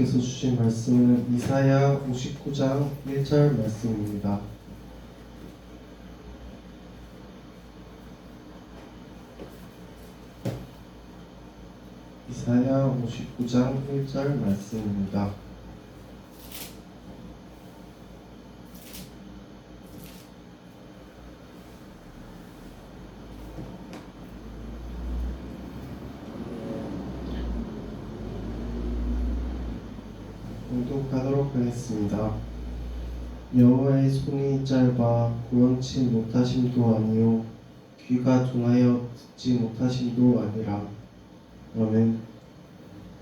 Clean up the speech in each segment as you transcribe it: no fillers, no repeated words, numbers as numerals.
하나님께서 주신 말씀은 이사야 59장 1절 말씀입니다. 이사야 59장 1절 말씀입니다. 공독하도록 하겠습니다. 여호와의 손이 짧아 구원치 못하심도 아니요 귀가 둔하여 듣지 못하심도 아니라. 아멘.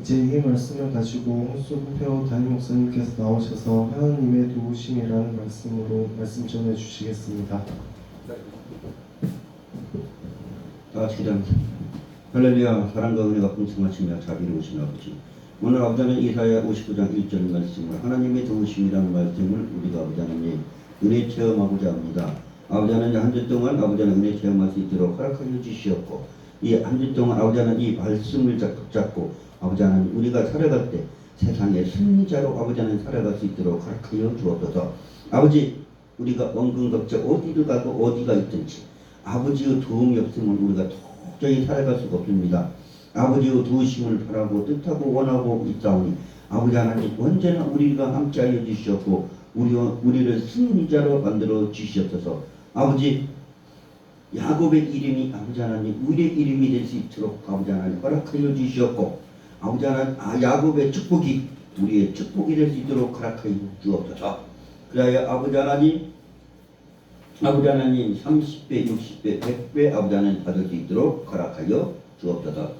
이제 이 말씀을 가지고 홍수표 담임 목사님께서 나오셔서 하나님의 도우심이라는 말씀으로 말씀 전해 주시겠습니다. 다 같이 기도합니다. 할렐루야. 사랑과 은혜가 풍성하시며 자비로우신 아버지, 오늘 아버지는 이사야 59장 1절 말씀을 하나님의 도우심이라는 말씀을 우리가 아버지 하나님 은혜 체험하고자 합니다. 아버지 하나님 한 주 동안 아버지 하나님 은혜 체험할 수 있도록 허락하여 주시었고, 이 한 주 동안 아버지 하나님 이 말씀을 붙잡고 아버지 하나님 우리가 살아갈 때 세상의 승리자로 아버지 하나님 살아갈 수 있도록 허락하여 주옵소서. 아버지, 우리가 원근겁적 어디를 가고 어디가 있든지 아버지의 도움이 없으면 우리가 도저히 살아갈 수가 없습니다. 아버지의 도우심을 바라고 뜻하고 원하고 있사오니 아버지 하나님 언제나 우리가 함께하여 주시었고 우리를 승리자로 만들어 주시옵소서. 아버지, 야곱의 이름이 아버지 하나님 우리의 이름이 될 수 있도록 아버지 하나님 허락하여 주시었고, 아버지 하나님 야곱의 축복이 우리의 축복이 될 수 있도록 허락하여 주옵소서. 그래야 아버지 하나님 30배, 60배, 100배 아버지 하나님 받을 수 있도록 허락하여 주옵소서.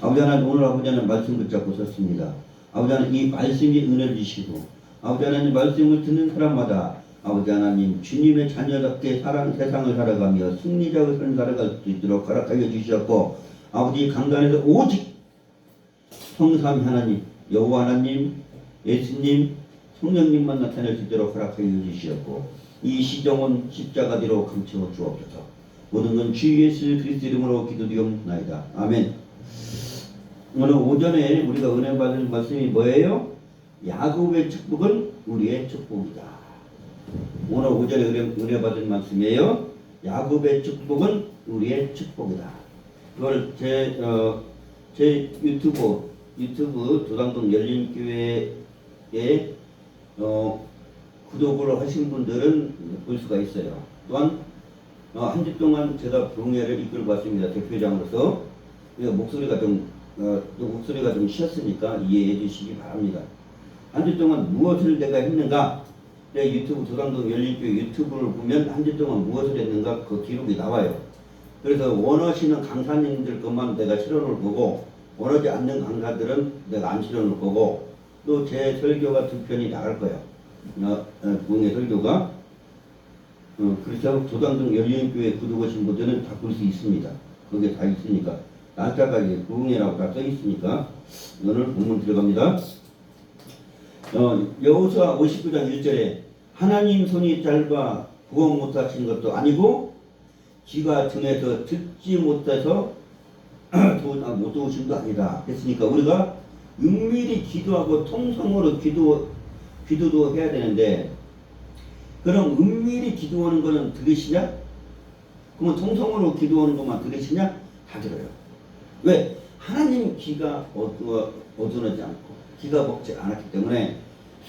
아버지 하나님 오늘 아버지 하나님 말씀 붙잡고 섰습니다. 아버지 하나님 이 말씀이 은혜를 주시고 아버지 하나님 말씀을 듣는 사람마다 아버지 하나님 주님의 자녀답게 세상을 살아가며 승리자의 삶을 살아갈 수 있도록 허락하여 주셨고, 아버지 강단에서 오직 성삼위 하나님 여호와 하나님 예수님 성령님만 나타낼 수 있도록 허락하여 주시었고, 이 시종은 십자가 뒤로 감추어 주옵소서. 모든 건 주 예수 그리스도 이름으로 기도드리옵나이다. 아멘. 오늘 오전에 우리가 은혜 받은 말씀이 뭐예요? 야곱의 축복은 우리의 축복이다. 오늘 오전에 은혜 받은 말씀이에요. 야곱의 축복은 우리의 축복이다. 그걸 제 유튜브 도당동 열린교회에 구독을 하신 분들은 볼 수가 있어요. 또한 한 주 동안 제가 봉회를 이끌고 왔습니다. 대표장으로서. 목소리가 좀 쉬었으니까 이해해 주시기 바랍니다. 한 주 동안 무엇을 내가 했는가? 내 유튜브 도당동 열린교회 유튜브를 보면 한 주 동안 무엇을 했는가 그 기록이 나와요. 그래서 원하시는 강사님들 것만 내가 실현을 보고, 원하지 않는 강사들은 내가 안 실현을 보고, 또 제 설교가 2편이 나갈 거예요. 봉회 설교가. 그래서 도당동 열린교회 구독하신 분들은 다 볼 수 있습니다. 거기에 다 있으니까. 날짜까지 봉회라고 다 써 있으니까. 오늘 본문 들어갑니다. 여호수아 59장 1절에 하나님 손이 짧아 구원 못하신 것도 아니고 귀가 등에서 듣지 못해서 못 도우심도 아니다 했으니까, 우리가 은밀히 기도하고 통성으로 기도도 해야 되는데, 그럼 은밀히 기도하는 거는 들으시냐? 그러면 통성으로 기도하는 것만 들으시냐? 다 들어요. 왜? 하나님 귀가 어두워지 않고 귀가 먹지 않았기 때문에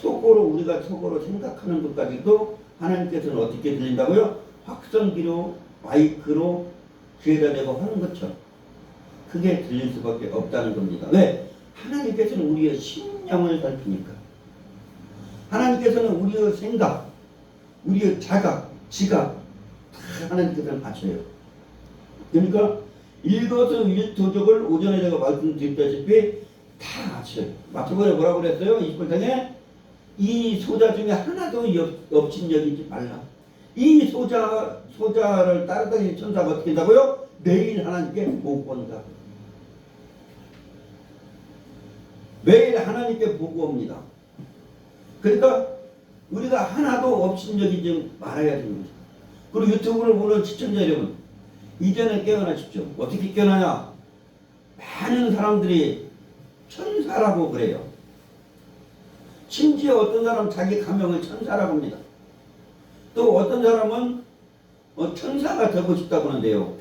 우리가 속으로 생각하는 것까지도 하나님께서는 어떻게 들린다고요? 확성기로 마이크로 귀에다 대고 하는 것처럼 그게 들릴 수밖에 없다는 겁니다. 왜? 하나님께서는 우리의 심령을 살피니까. 하나님께서는 우리의 생각, 우리의 자각, 지각 다 하나님께서는 아셔요. 그러니까 일거수일투족을 오전에 제가 말씀드렸다시피 다 아셔요. 마태복음에 뭐라고 그랬어요? 28장에 이 소자 중에 하나도 업신여기지 말라. 이 소자를 따르다니 천사가 어떻게 한다고요? 매일 하나님께 보고한다. 매일 하나님께 보고합니다. 그러니까 우리가 하나도 업신여기지 말아야 됩니다. 그리고 유튜브를 보는 시청자 여러분, 이제는 깨어나십시오. 어떻게 깨어나냐? 많은 사람들이 천사라고 그래요. 심지어 어떤 사람은 자기 가명을 천사라고 합니다. 또 어떤 사람은 천사가 되고 싶다고 하는데요.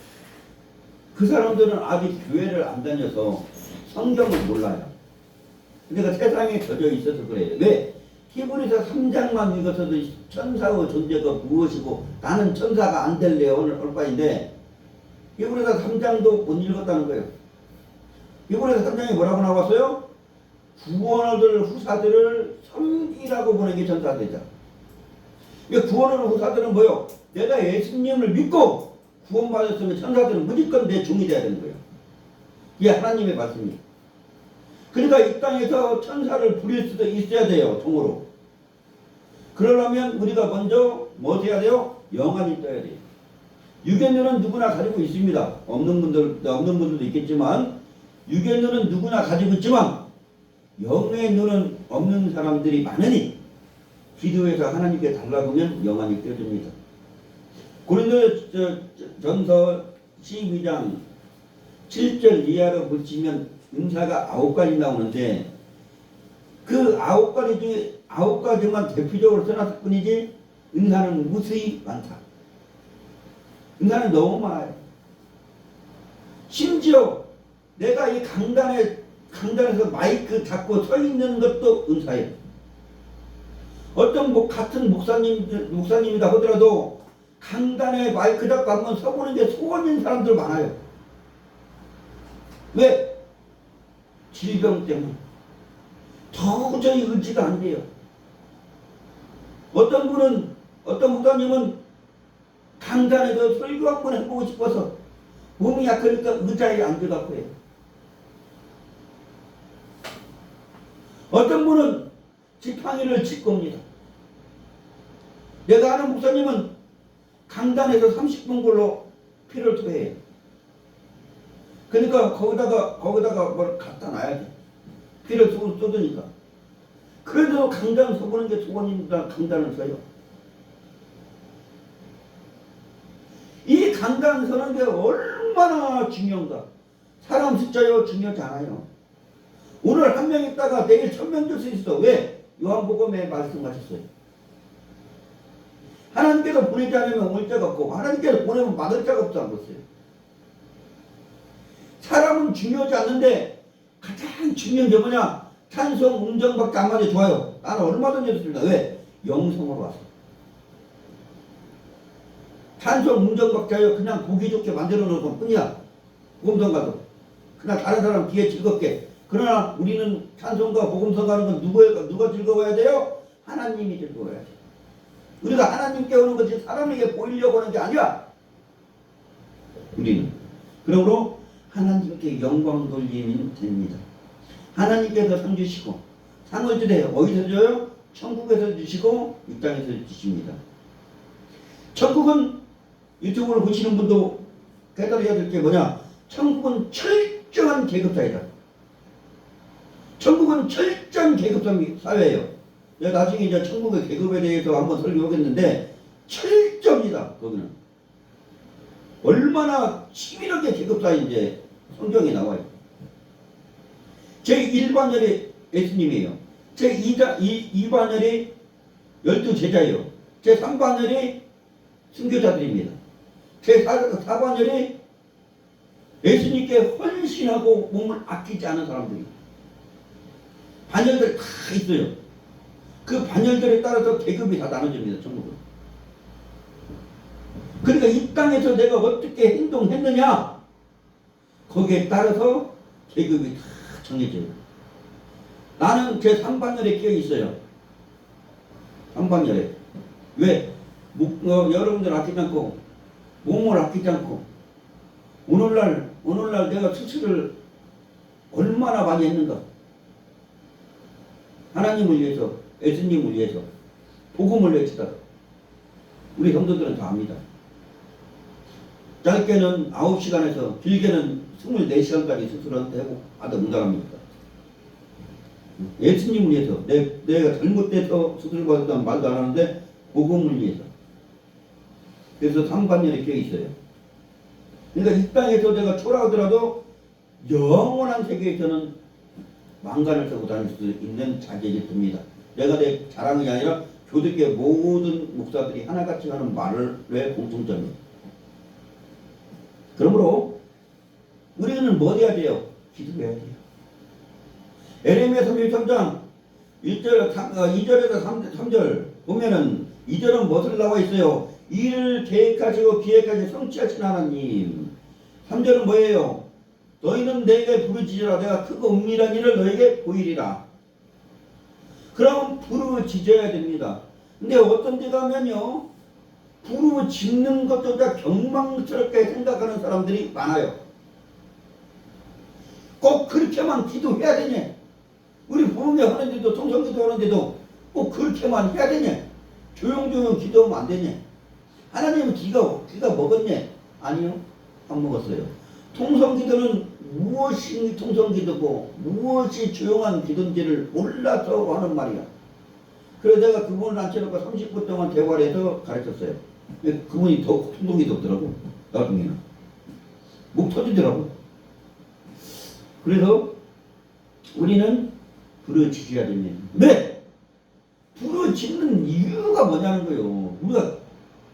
그 사람들은 아직 교회를 안 다녀서 성경을 몰라요. 그러니까 세상에 젖어 있어서 그래요. 왜? 히브리서 3장만 읽어서도 천사의 존재가 무엇이고 나는 천사가 안 될래요. 오늘 바인데 히브리서 3장도 못 읽었다는 거예요. 히브리서 3장에 뭐라고 나왔어요? 구원을 얻을 후사들을 섬기라고 보는 게 천사들이다. 구원을 얻을 후사들은 뭐요? 내가 예수님을 믿고 구원받았으면 천사들은 무조건 내 종이 돼야 되는 거예요. 이게 하나님의 말씀이에요. 그러니까 이 땅에서 천사를 부릴 수도 있어야 돼요. 종으로. 그러려면 우리가 먼저 뭐 해야 돼요? 영안이 떠야 돼요. 육의 눈은 누구나 가지고 있습니다. 없는 분들도 있겠지만 육의 눈은 누구나 가지고 있지만 영의 눈은 없는 사람들이 많으니 기도해서 하나님께 달라보면 영안이 껴집니다. 고린도전서 12장 7절 이하로 보시면 은사가 9가지 나오는데 그 9가지 중에 9가지만 대표적으로 써놨을 뿐이지 은사는 무수히 많다. 은사는 너무 많아요. 심지어 내가 이 강단에서 마이크 잡고 서 있는 것도 은사예요. 어떤 같은 목사님이다 하더라도 강단에 마이크 잡고 한번 서보는 게 소원인 사람들 많아요. 왜? 질병 때문에. 도저히 의지가 안 돼요. 어떤 목사님은 강단에서 설교 한번 해보고 싶어서 몸이 약하니까 의자에 앉아갖고 해요. 어떤 분은 지팡이를 칠 겁니다. 내가 아는 목사님은 강단에서 30분 걸로 피를 토해요. 그러니까 거기다가 뭘 갖다 놔야 돼. 피를 쏟으니까. 그래도 강단 서보는 게 소원입니다. 강단을 서요. 이 강단 서는 게 얼마나 중요한가. 사람 숫자요 중요하지 않아요. 오늘 한 명 있다가 내일 1000명 줄 수 있어. 왜? 요한복음에 말씀하셨어요. 하나님께서 보내지 않으면 올 자가 없고 하나님께서 보내면 막을 자가 없다는 것이에요. 사람은 중요하지 않는데 가장 중요한 게 뭐냐? 찬송, 음정밖에 안 맞아 좋아요. 나는 얼마든지 했습니다. 왜? 영성으로 와서. 찬송, 음정박자요 그냥 보기 좋게 만들어 놓은 것 뿐이야. 복음성 가도. 그냥 다른 사람 귀에 즐겁게. 그러나 우리는 찬송과 복음성 가는 건 누가 즐거워야 돼요? 하나님이 즐거워야 돼요. 우리가 하나님께 오는 것이 사람에게 보이려고 하는 게 아니야. 우리는. 그러므로 하나님께 영광 돌리면 됩니다. 하나님께서 상 주시고 상을 주세요. 어디서 줘요? 천국에서 주시고 이 땅에서 주십니다. 천국은 유튜브를 보시는 분도 깨달아야 될 게 뭐냐? 천국은 철저한 계급사회다. 천국은 철저한 계급사 사회예요. 내가 나중에 이제 천국의 계급에 대해서 한번 설교하겠는데 철저합니다. 거기는 얼마나 치밀하게 계급사인지 성경에 나와요. 제1반열이 예수님이에요. 제2반열이 12제자예요. 제3반열이 순교자들입니다. 제4반열이 예수님께 헌신하고 몸을 아끼지 않은 사람들이 반열들 다 있어요. 그 반열들에 따라서 계급이 다 나눠집니다. 천국은. 그러니까 이 땅에서 내가 어떻게 행동했느냐 거기에 따라서 계급이 다 정해져요. 나는 제 3반열에 끼어 있어요. 3반열에. 왜? 여러분들 아끼지 않고 몸을 아끼지 않고 오늘날 내가 수술을 얼마나 많이 했는가. 하나님을 위해서, 예수님을 위해서, 복음을 외치다. 우리 성도들은 다 압니다. 짧게는 9시간에서 길게는 24시간까지 수술한테 하고 아들 응답합니다. 예수님을 위해서 내가 잘못돼서 수술 받았다는 말도 안 하는데 복음을 위해서. 그래서 3반열에 끼어 있어요. 그러니까 이 땅에서 내가 초라하더라도 영원한 세계에서는 왕관을 쓰고 다닐 수 있는 자격이 듭니다. 내가 내 자랑이 아니라 교대계 모든 목사들이 하나같이 하는 말의 공통점이에요. 그러므로 우리는 뭐 해야 돼요? 기도해야 돼요. 에레미야 33장 2절에서 3절 보면은 2절은 무엇을 나와 있어요? 이를 계획하시고 기획하시 성취하신 하나님. 3절은 뭐예요? 너희는 내게 부르짖으라. 내가 크고 은밀한 일을 너에게 보이리라. 그럼 부르짖어야 됩니다. 근데 어떤 데 가면요, 부르짖는 것조차 경망스럽게 생각하는 사람들이 많아요. 꼭 그렇게만 기도해야 되냐? 우리 부흥회 하는데도 통성기도 하는데도 꼭 그렇게만 해야 되냐? 조용조용 기도하면 안 되냐? 하나님은 귀가 먹었냐? 아니요, 안 먹었어요. 통성기도는 무엇이 통성기도고 무엇이 조용한 기도인지를 몰라서 하는 말이야. 그래서 내가 그분을 앉혀놓고 30분 동안 대화를 해서 가르쳤어요. 그분이 더 통성기도 없더라고. 나중에는 목 터지더라고. 그래서 우리는 부르짖어야 됩니다. 왜? 부르짖는 이유가 뭐냐는 거예요. 우리가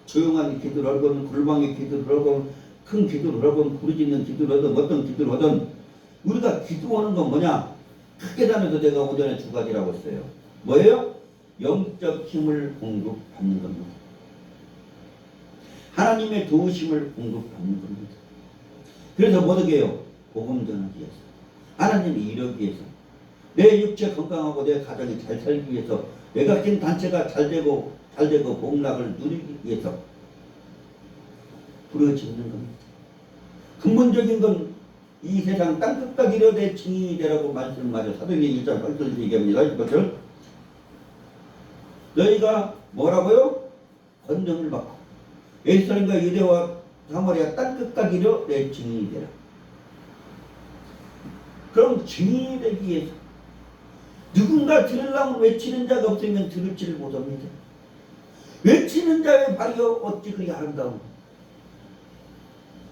조용한 기도를 하건 골방의 기도를 하건 큰 기도를 하건 부르짖는 기도를 하든 어떤 기도를 하든 우리가 기도하는 건 뭐냐? 크게 나눠서 제가 오전에 두 가지라고 했어요. 뭐예요? 영적 힘을 공급받는 겁니다. 하나님의 도우심을 공급받는 겁니다. 그래서 뭐 어떻게 해요? 복음 전하기 위해서, 하나님이 이루기 위해서, 내 육체 건강하고 내 가정이 잘 살기 위해서, 내가 가진 단체가 잘 되고 복락을 누리기 위해서 부르짖는 겁니다. 근본적인 건 이 세상 땅끝까지 이르되 증인이 되라고 말씀하죠. 사도행전 1장 8절 얘기합니다. 이것을 너희가 뭐라고요? 권능을 받고 예루살렘과 유대와 사마리아 땅끝까지 이르되 증인이 되라. 그럼 증인이 되기 위해서 누군가 들으려면 외치는 자가 없으면 들을지를 못합니다. 외치는 자의 발이 어찌 그리 아름다운.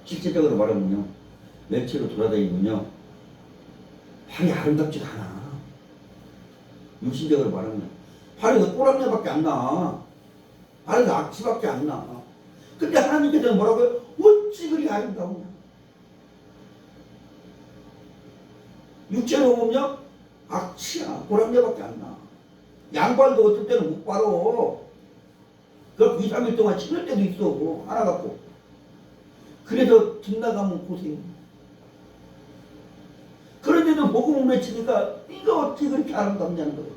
실제적으로 말하면요, 매체로 돌아다니면요 발이 아름답지가 않아. 육신적으로 말하면 발에서 꼬랑내밖에 안 나. 발에서 악취밖에 안 나. 근데 하나님께서는 뭐라고요? 어찌 그리 아름다우냐. 육체로 보면요 악취야, 꼬랑내밖에 안 나. 양발도 어떨 때는 못 바로. 그걸 2, 3일 동안 신을 때도 있어. 하나 갖고. 그래서 집 나가면 고생입니다. 그런데도 복음을 외치니까 네가 어찌 그렇게 아름답냐는 거예요.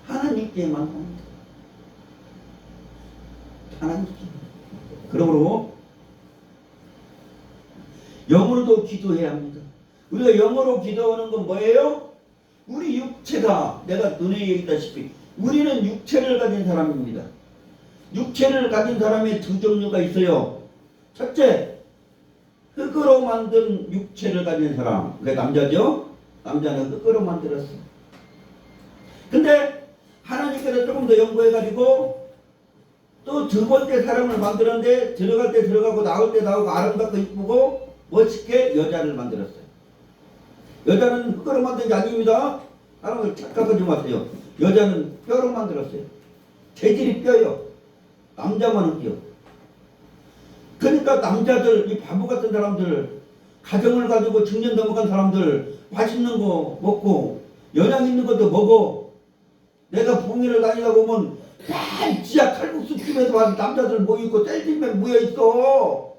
하나님께만 합니다. 하나님께. 그러므로 영으로도 기도해야 합니다. 우리가 영어로 기도하는 건 뭐예요? 우리 육체가, 내가 눈에 얘기했다시피 우리는 육체를 가진 사람입니다. 육체를 가진 사람의 두 종류가 있어요. 첫째, 흙으로 만든 육체를 가진 사람. 그게 남자죠? 남자는 흙으로 만들었어. 근데 하나님께서 조금 더 연구해가지고 또 두 번째 사람을 만들었는데 들어갈 때 들어가고 나올 때 나오고 아름답고 이쁘고 멋있게 여자를 만들었어요. 여자는 흙으로 만든 게 아닙니다. 사람을 착각하지 마세요. 여자는 뼈로 만들었어요. 재질이 뼈요. 남자만은 뼈. 그러니까 남자들, 이 바보 같은 사람들, 가정을 가지고 중년 넘어간 사람들, 맛있는 거 먹고 영양 있는 것도 먹어. 내가 부흥회를 다니다 보면 지하 칼국수 집에서 남자들 모여있고 셀집에 모여있어.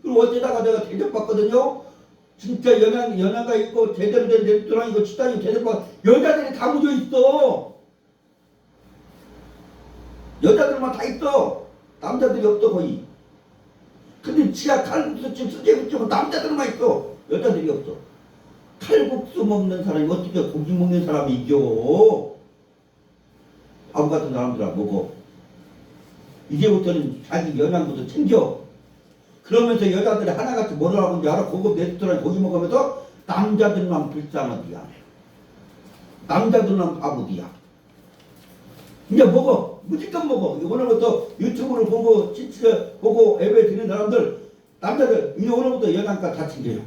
그리고 어제다가 내가 대접받거든요. 진짜 연양가 있고 제대로 된 레스토랑이고 식당이고 대접받고 여자들이 다 모여있어. 여자들만 다 있어. 남자들이 없어 거의. 근데 지하 칼국수집 수제국집은 남자들만 있어. 여자들이 없어. 칼국수 먹는 사람이 어떻게 고기 먹는 사람이 이겨. 바보 같은 사람들 안 먹어. 이제부터는 자기 영양부터 챙겨. 그러면서 여자들이 하나같이 뭐라 하는지 알아? 고급 레스토랑 고기 먹으면서 남자들만 불쌍하디야. 남자들만 바보디야. 이제 먹어. 무조건 먹어. 오늘부터 유튜브를 보고 진짜 보고 예배 드리는 사람들, 남자들 이제 오늘부터 영양가 다 챙겨요.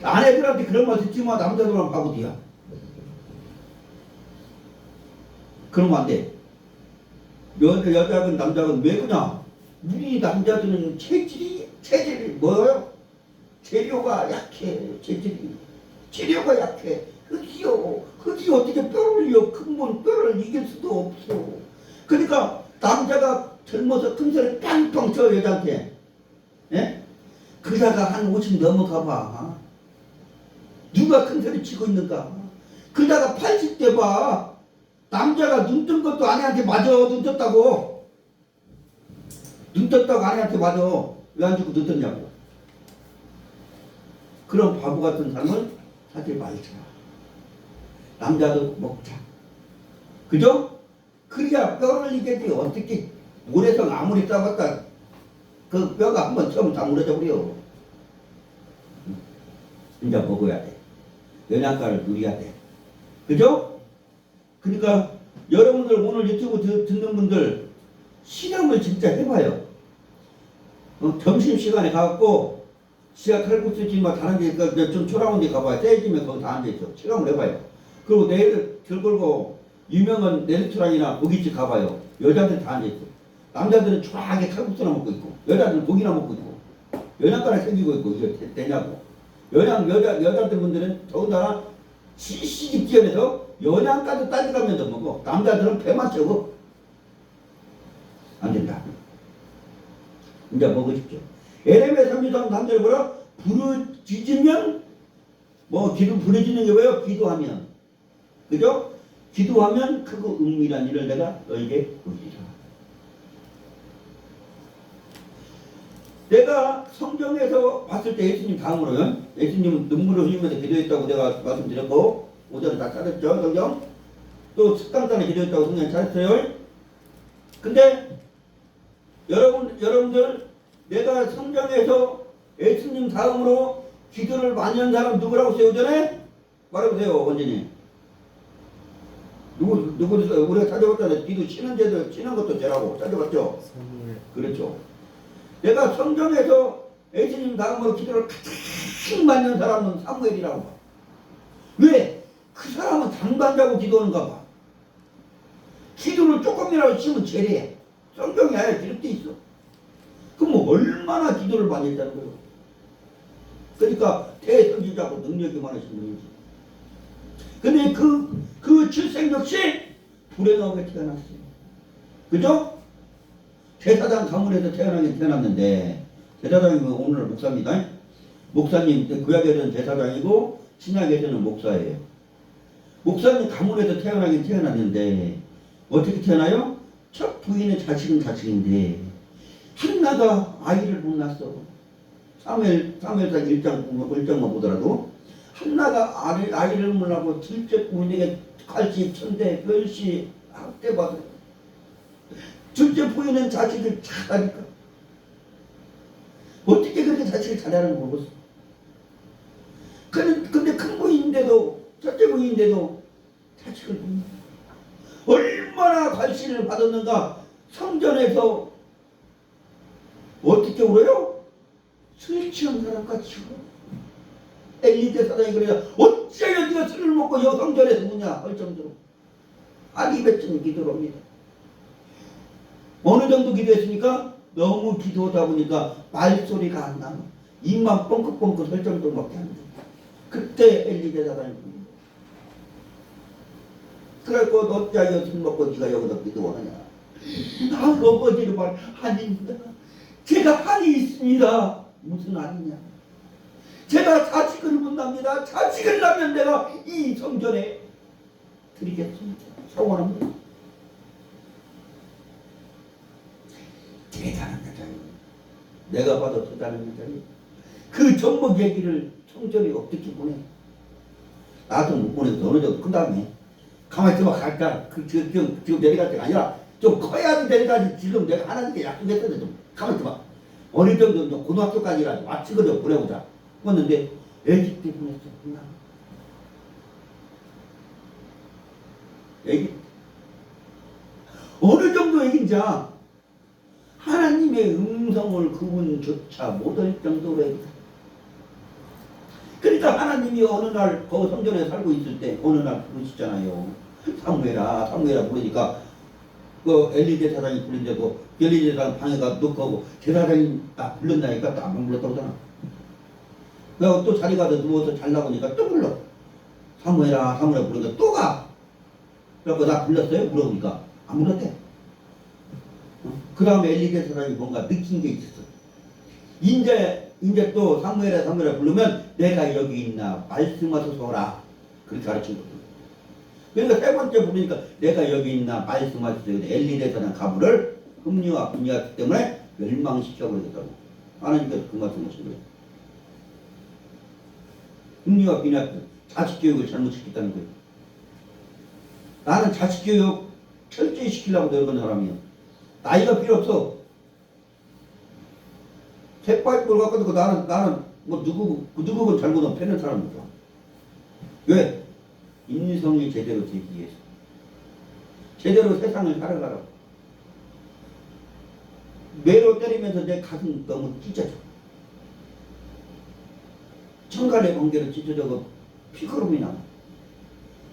아내들한테 그런 말 듣지 마. 남자들은 바보디야. 그러면 안 돼. 여자건 남자건 왜 그냐? 우리 남자들은 체질이 뭐예요? 재료가 약해. 재료가 약해. 흙이 어떻게 뼈를 이어 근본 뼈를 이길 수도 없어. 그러니까 남자가 젊어서 큰 소리 빵빵 쳐 여자한테. 예? 그자가 한 50 넘어가 봐. 누가 큰 소리 치고 있는가? 그자가 80대 봐. 남자가 눈 뜬 것도 아내한테 맞아. 눈 떴다고. 눈 떴다고 아내한테 맞아. 왜 안 죽고 눈 떴냐고. 그런 바보 같은 삶을 하지 말자. 남자도 먹자. 그죠? 그래야 뼈를 이기지. 어떻게 모래성 아무리 싸봤다 그 뼈가 한번 처음 다 무너져 버려. 이제 먹어야 돼. 영양가를 누려야 돼. 그죠? 그러니까 여러분들 오늘 유튜브 듣는 분들 실험을 진짜 해봐요. 점심시간에 가갖고 지하 칼국수집 뭐 다른 데좀 초라한 데 가봐요. 떼지면 거기 다 앉아있어. 실험을 해봐요. 그리고 내일 들 걸고 유명한 레스토랑이나 고깃집 가봐요. 여자들 다 앉아있어. 남자들은 초라하게 칼국수나 먹고 있고 여자들은 고기나 먹고 있고 영양가나 챙기고 있고 이게 되냐고. 여자들 분들은 더군다나 시집 지연해서 영양가도 따져가면서 먹어. 남자들은 배만 채워. 안 된다. 이제 먹으십시오. 에레미야 33 3절에 뭐라? 부르짖으면 부르짖는 게 뭐예요? 기도하면. 그죠? 기도하면 크고 은밀한 일을 내가 너에게 보이리라. 내가 성경에서 봤을 때 예수님 다음으로요. 예수님은 눈물을 흘리면서 기도했다고 내가 말씀드렸고 5절을 다 찾았죠. 성경. 또 식당단에 기도했다고 성경에 찾았어요. 근데 여러분들 내가 성경에서 예수님 다음으로 기도를 많이 한 사람 누구라고 했어요? 전에 말해보세요. 원진이. 누구였어요? 우리가 찾아봤잖아요. 기도 치는 것도 죄라고 찾아봤죠? 사무엘. 그렇죠. 내가 성경에서 예수님 다음으로 기도를 가장 많이 한 사람은 사무엘이라고 봐. 왜? 그 사람은 당반자고 기도하는가 봐. 기도를 조금이라도 치면 죄래. 성경에 아예 기록돼 있어. 그럼 뭐 얼마나 기도를 많이 했다는 거예요. 그러니까 대선지자고 능력이 많으신 분이지. 근데 그 출생 역시 불행하게 태어났어요. 그죠? 제사장 가문에서 태어나긴 태어났는데 제사장이 오늘 목사입니다. 목사님 구약에서는 제사장이고 신약에서는 목사예요. 목사님 가문에서 태어나긴 태어났는데 어떻게 태어나요? 첫 부인의 자식은 자식인데 한나가 아이를 못 낳았어. 사무엘상 1장만 보더라도 한나가 아이를 못 낳고 둘째 부인에게 칼집, 천대, 멸시, 학대받아. 둘째 부인은 자식을 잘하니까. 어떻게 그렇게 자식을 잘하는지 모르겠어. 근데 큰 부인인데도, 첫째 부인인데도 자식을 못 낳아. 얼마나 관심을 받았는가. 성전에서 어떻게 울어요? 술 취한 사람같이 울어. 엘리 대사장이 그래요. 어째요 네가 술을 먹고 여성전에서 우냐 할 정도로 아기 뱉은 기도를 합니다. 어느 정도 기도했습니까? 너무 기도하다 보니까 말소리가 안 나면 입만 뻥긋뻥긋 할 정도밖에 안 돼. 그때 엘리 대사장이 그래갖고 너짜여 술 먹고 네가 여기서 기도하느냐. 아버지를 말 아닙니다. 제가 한이 있습니다. 무슨 한이냐. 제가 자식을 못 납니다. 자식을 낳으면 내가 이 성전에 드리겠습니다. 소원합니다. 대단한 여자예요. 내가 봐도 대단한 여자예요. 그 전목 얘기를 성전에 어떻게 보내? 나도 못 보내도 어느 정도 큰 다음에 가만히 있어봐. 갈까? 지금 내려갈 때가 아니라 좀 커야지 내려가지. 지금 내가 하나님께 약속했는데 좀 가만히 있어봐. 어느 정도 고등학교까지라도 마치고 좀 보내보자. 했는데 애기 때 보냈어. 애기 어느 정도 애긴지 하나님의 음성을 그분조차 못할 정도로 애기다. 그러니까 하나님이 어느 날 그 성전에 살고 있을 때 어느 날 부르시잖아요. 사무엘아 사무엘아 부르니까 그 엘리 제사장이 부른데도 엘리 제사장 방에가 놓고 제사장이 딱 불렀다니까 또 안 불렀다고 하잖아. 그래서 또 자리 가서 누워서 잘라고 하니까 또 불러. 사무엘아 사무엘아 부르니까 또 가. 그래서 나 불렀어요? 물어보니까 안 불렀대. 그 다음에 엘리 제사장이 뭔가 느낀 게 있었어. 이제 또 사무엘아 사무엘아 부르면 내가 여기 있나 말씀하소서 오라. 그렇게 가르친 거거든. 그러니까 세 번째 부르니까 내가 여기 있나 말씀하소서. 엘리 제사장 가부를 흠리와 분야했기 때문에 멸망시켜버리겠다고 하나님께서 그 말씀하신 거예요. 흠리와 비나 자식교육을 잘못시켰다는 거예요. 나는 자식교육 철저히 시키려고 노력하는 사람이야. 나이가 필요 없어. 새빨간 갖고 나는 뭐 누구건 잘못하면 패는 사람이다. 왜? 인성이 제대로 되기 위해서. 제대로 세상을 살아가라고. 매로 때리면서 내 가슴 너무 찢어져. 천간의 관계로 찢어져서 피그름이 나.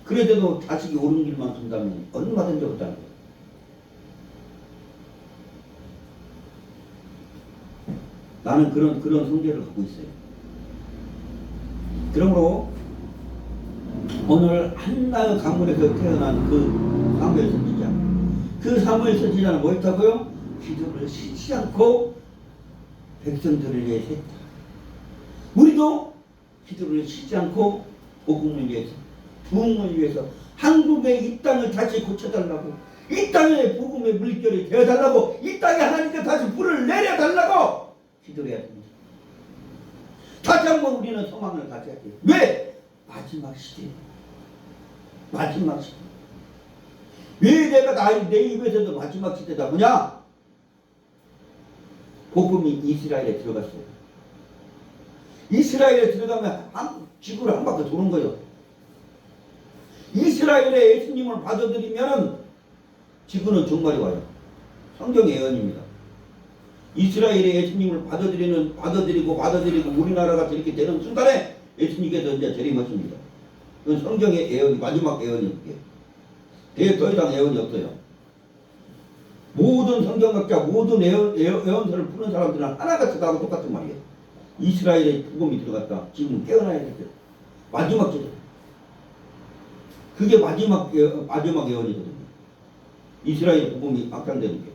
그래도 자식이 옳은 길만 간다면 얼마든지 없다는 거야. 나는 그런 성질을 갖고 있어요. 그러므로 오늘 한나의 가문에서 태어난 그 사무엘 선지자, 그 사무엘 선지자는 뭐 했다고요? 기도를 쉬지 않고 백성들을 위해서 했다. 우리도 기도를 쉬지 않고 복음을 위해서, 부흥을 위해서, 한국의 이 땅을 다시 고쳐달라고, 이 땅에 복음의 물결이 되어달라고, 이 땅에 하나님께 다시 불을 내려달라고 기도를 해야 됩니다. 다시 한번 우리는 소망을 가져야 돼요. 왜? 마지막 시대. 마지막 시대. 왜 내가 내 입에서도 마지막 시대다 뭐냐? 복음이 이스라엘에 들어갔어요. 이스라엘에 들어가면 지구를 한 바퀴 도는 거예요. 이스라엘의 예수님을 받아들이면 지구는 종말이 와요. 성경의 예언입니다. 이스라엘의 예수님을 받아들이고 우리나라가 이렇게 되는 순간에 예수님께서 이제 재림하십니다. 그건 성경의 예언이 마지막 예언이에요. 더 이상 예언이 없어요. 모든 성경학자, 모든 예언서를 푸는 사람들은 하나같이 다 하고 똑같은 말이에요. 이스라엘의 복음이 들어갔다. 지금 깨어나야 되죠. 마지막 시대. 그게 마지막 예언이거든요. 이스라엘 복음이 확장되는 게.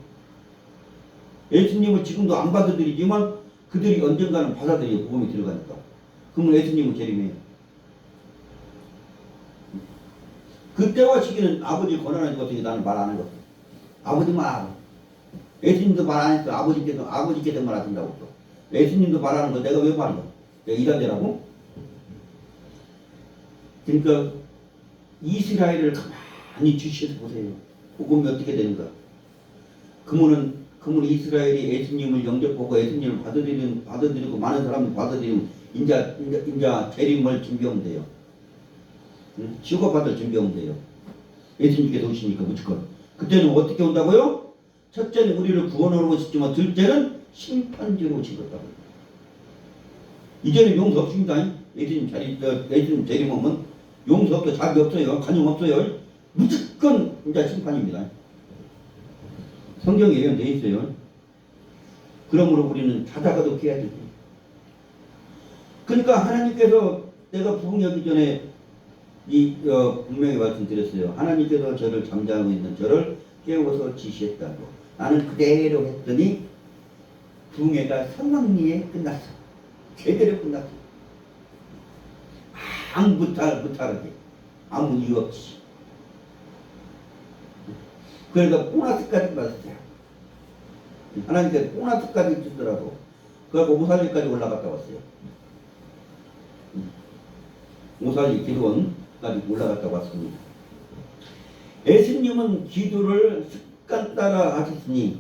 예수님을 지금도 안 받아들이지만 그들이 언젠가는 받아들여요. 복음이 들어가니까. 그러면 예수님은 재림해요. 그때와 시기는 아버지 권한을 줬으니 나는 말 안 해봤어. 아버지만 알아. 예수님도 말 안 했어. 아버지께서 말하신다고 또. 예수님도 말하는 거 내가 왜 말이야? 내가 일하느라고? 그러니까 이스라엘을 가만히 주시해서 보세요. 복음이 어떻게 되는가? 그러면 이스라엘이 예수님을 영접하고 예수님을 받아들이고 많은 사람을 받아들이면 인자 재림을 준비하면 돼요. 취급받을 준비하면 돼요. 예수님께서 오시니까 무조건. 그때는 어떻게 온다고요? 첫째는 우리를 구원하러 오시지만 둘째는 심판지로 오시겠다고. 이제는 용서 없습니다. 예수님 재림 오면 용서 없어, 자비 없어요, 간용 없어요. 무조건 이제 심판입니다. 성경에 예언되어 있어요. 그러므로 우리는 자다가도 깨야 되고. 그러니까 하나님께서 내가 부흥하기 전에 분명히 말씀드렸어요. 하나님께서 저를 잠자고 있는 저를 깨워서 지시했다고. 나는 그대로 했더니 부흥회가 성황리에 끝났어. 제대로 끝났어. 아무 무탈하게 아무 이유 없이. 그러니까 보너스까지 받았어요. 하나님께서 보너스까지 주더라고. 그래서 오살리까지 올라갔다 왔어요. 오살리 기도원까지 올라갔다 왔습니다. 예수님은 기도를 습관 따라 하셨으니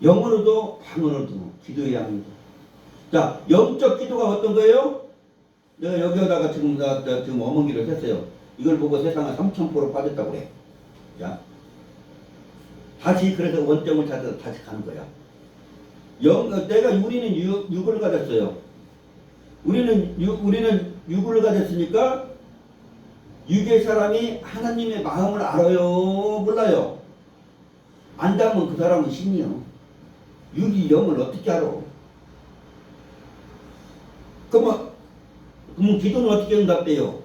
영어로도 방언으로도 기도해야 합니다. 자, 영적 기도가 어떤 거예요? 내가 여기다가 지금 어머니를 했어요. 이걸 보고 세상은 3000%로 빠졌다고 그래. 자, 다시 그래서 원점을 찾아서 다시 가는 거야. 우리는 육을 가졌어요. 우리는 육을 가졌으니까 육의 사람이 하나님의 마음을 알아요, 몰라요? 안다면 그 사람은 신이요. 육이 영을 어떻게 알아? 그러면 기도는 어떻게 응답돼요?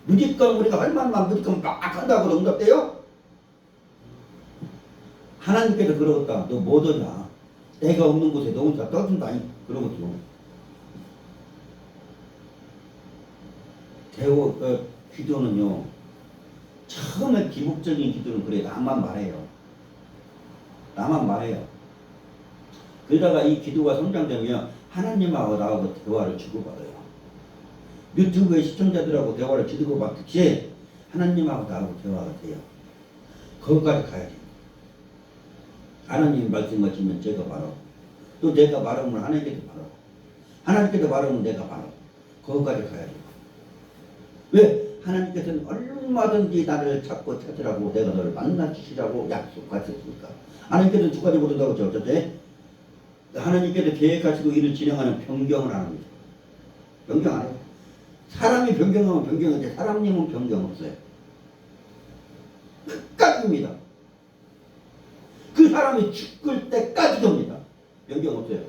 무조건 우리가 할 말만 무조건 막 한다고 응답돼요? 하나님께서 그러겠다. 너 뭐더냐? 내가 없는 곳에 너 혼자 떠든다. 그러겠죠. 기도는요, 처음에 기복적인 기도는 그래. 나만 말해요. 나만 말해요. 그러다가 이 기도가 성장되면 하나님하고 나하고 대화를 주고받아요. 유튜브의 시청자들하고 대화를 주고받듯이 하나님하고 나하고 대화가 돼요. 거기까지 가야 돼요. 하나님 말씀 맞추면 제가 말하고, 또 내가 말하면 하나님께서 말하고, 하나님께서 말하면 내가 말하고, 거기까지 가야 돼요. 왜? 하나님께서는 얼마든지 나를 찾고 찾으라고 내가 너를 만나주시라고 약속하셨으니까. 하나님께서는 두 가지 모른다고 했죠. 어쨌든 하나님께서 계획하시고 일을 진행하는 변경을 안 합니다. 변경 안 해요. 사람이 변경하면 변경하지 사람님은 변경 없어요. 끝까지입니다. 그 사람이 죽을 때까지 겁니다. 변경 없어요.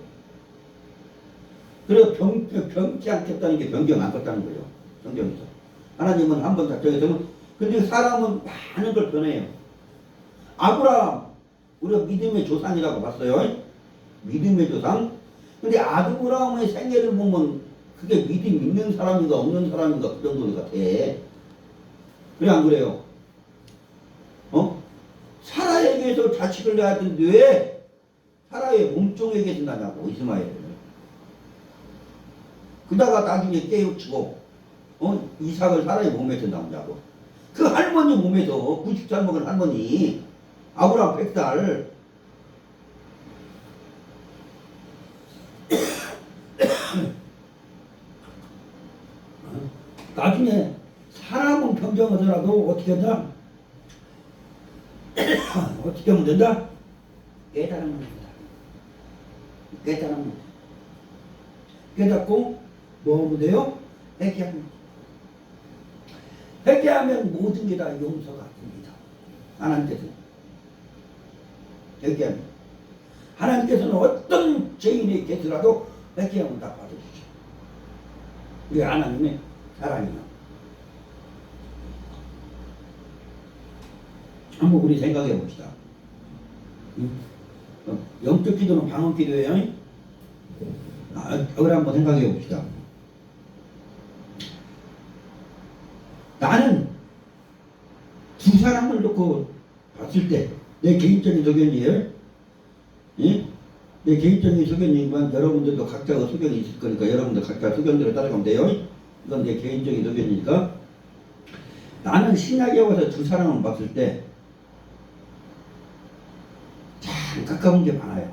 그래서 변치 않겠다는 게 변경 안 걷다는 거예요. 성경에서. 하나님은 한 번 작정했으면, 근데 사람은 많은 걸 변해요. 아브라함, 우리가 믿음의 조상이라고 봤어요. 믿음의 조상. 근데 아브라함의 생애를 보면 그게 믿음 있는 사람인가 없는 사람인가 그 정도 같아. 그래 안 그래요? 사라에게서 자식을 낳아야 되는데 왜 사라의 몸종에게서 나냐고, 이스마엘을. 그다가 나중에 깨우치고 이삭을 사라의 몸에서 나오냐고. 그 할머니 몸에서 90살 먹은 할머니 아브라함 100살 나중에 사람은 변경하더라도 어떻게 한다? 어떻게 하면 된다? 깨달으면 된다. 깨달으면 된다. 깨닫고 뭐 하면 돼요? 회개하면. 회개하면 모든 게 다 용서가 됩니다. 하나님께서는. 회개하면. 하나님께서는 어떤 죄인이 계시라도 회개하면 다 받아주죠. 우리 하나님의 사랑이요. 한번 우리 생각해 봅시다. 영적 기도는 방언 기도예요. 우리 한번 생각해 봅시다. 나는 두 사람을 놓고 봤을 때, 내 개인적인 소견이에요. 예? 내 개인적인 소견이지만 여러분들도 각자의 소견이 있을 거니까 여러분들 각자 소견대로 따라가면 돼요. 이건 내 개인적인 소견이니까. 나는 신약에 와서 두 사람을 봤을 때 참 가까운 게 많아요.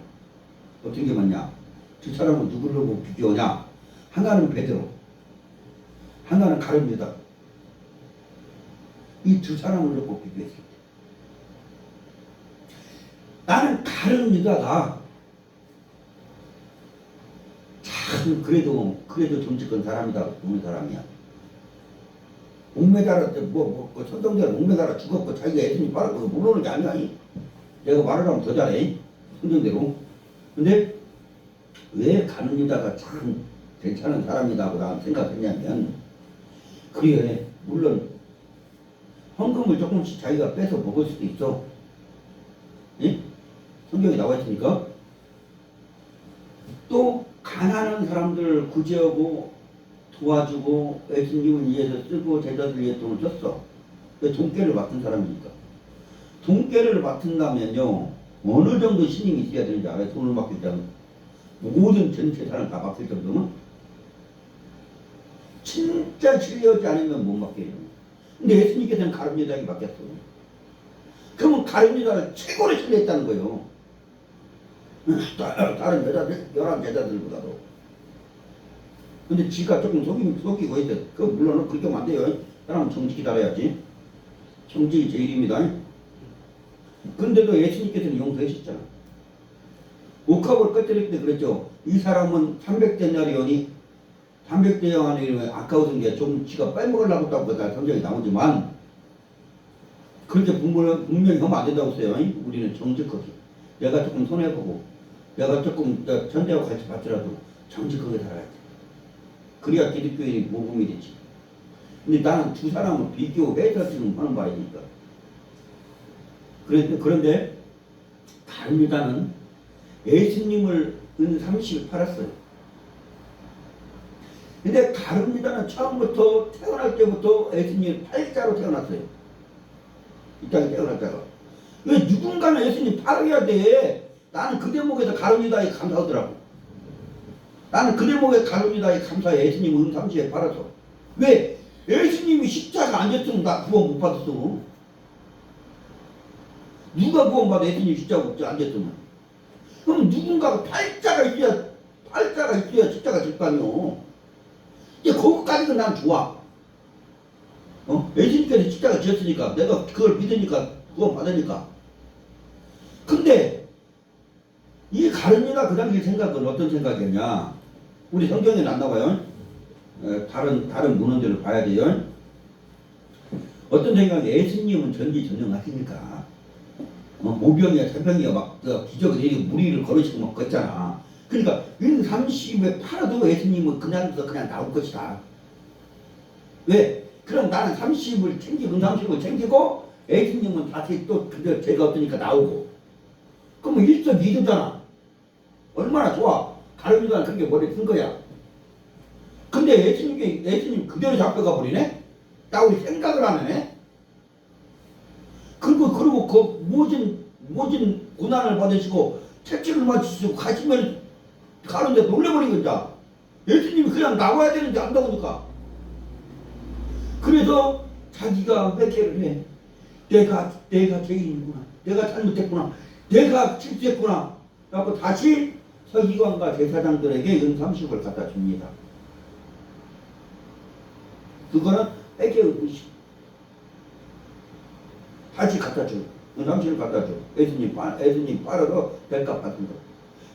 어떤 게 많냐? 두 사람은 누구를 보고 비교하냐? 하나는 베드로, 하나는 가룟 유다. 이 두 사람을 놓고 비교했을 때 나는 가룟 유다가 참 그래도 정직한 사람이다 보는 사람이야. 목매달아 천정대로 목매달아 죽었고 자기가 예수님 바라고 모르는 게 아니야. 내가 말을 하면 더 잘해. 성경대로. 근데 왜 가룟 유다가 참 괜찮은 사람이라고 나는 생각했냐면, 그래 물론 헌금을 조금씩 자기가 뺏어 먹을 수도 있어. 예? 성경에 나와 있으니까. 또 가난한 사람들 구제하고 도와주고 예수님을 위해서 쓰고 제자들 위해 돈을 썼어. 돈깨를 맡은 사람이니까. 돈깨를 맡은다면요, 어느 정도 신임이 있어야 되는지 알아요? 돈을 맡길 때는. 모든 전 재산을 다 맡길 정도면. 진짜 신뢰하지 않으면 못 맡겨요. 근데 예수님께서는 가룟 유다에게 맡겼어. 그러면 가룟 유다를 최고로 신뢰했다는 거예요. 다른 여자들, 11제자들보다도. 근데 지가 조금 속이고 있어. 물론 그렇게 하면 안 돼요. 사람은 정직히 달아야지. 정직이 제일입니다. 근데도 예수님께서는 용서하셨잖아. 옥합을 꺼뜨릴 때 그랬죠. 이 사람은 300데나리온이 한백대왕이 이러면 아까워서 게 좀 지가 빼먹으려고 했다고 성경이 나오지만 그렇게 분명히 하면 안 된다고 했어요. 우리는 정직하게. 내가 조금 손해보고 내가 조금 전대와 같이 받더라도 정직하게 살아야 돼. 그래야 기독교인이 모범이 되지. 근데 나는 두 사람을 비교해서 지금 하는 말이니까. 그런데 가룟유다는 예수님을 은 30을 팔았어요. 근데 가룟유다는 처음부터 태어날 때부터 예수님 팔자로 태어났어요. 이 땅에 태어났다가. 왜 누군가는 예수님 팔아야 돼. 나는 그 대목에서 가룟유다에 감사하더라고. 나는 그 대목에 가룟유다에 감사해. 예수님 은 30에 팔아서. 왜? 예수님이 십자가 안 졌으면 나 구원 못 받았어. 누가 구원받아? 예수님이 십자가 안 졌으면. 그럼 누군가가 팔자가 있어야 십자가 질 거 아니오. 이제 거기까지는 난 좋아. 예수님께서 십자가 지었으니까 내가 그걸 믿으니까 구원 받으니까. 근데 이 가룟유다 그 당시 생각은 어떤 생각이었냐? 우리 성경에는 안 나와요. 다른 문헌들을 봐야 돼요. 어떤 생각이 예수님은 전지전능하시니까 모병이야 태병이야 막 기적을 내리고 무리를 걸으시고 막 그랬잖아. 그러니까 30에 팔아도 예수님은 그냥서 그냥 나올 것이다. 왜? 그럼 나는 30을 챙기고 30을 챙기고 예수님은 다시 또 그저 죄가 없으니까 나오고. 그러면 일석이조잖아. 얼마나 좋아. 가룟유다는 그렇게 머리에 쓴 거야. 근데 예수님 그대로 잡혀가 버리네? 나우리 생각을 안 하네? 그리고 그 모진 고난을 받으시고 채찍을 맞으시고 가시면 가는데 놀래버린 거죠. 예수님이 그냥 나와야 되는데 안 나오니까. 그래서 자기가 회개를 해. 내가 죄인이구나. 내가 잘못했구나. 내가 실수했구나. 그래서 다시 서기관과 제사장들에게 은 30을 갖다 줍니다. 그거는 회개의 의식. 다시 갖다 줘. 은 30을 갖다 줘. 예수님 팔아서 대가 받은 거.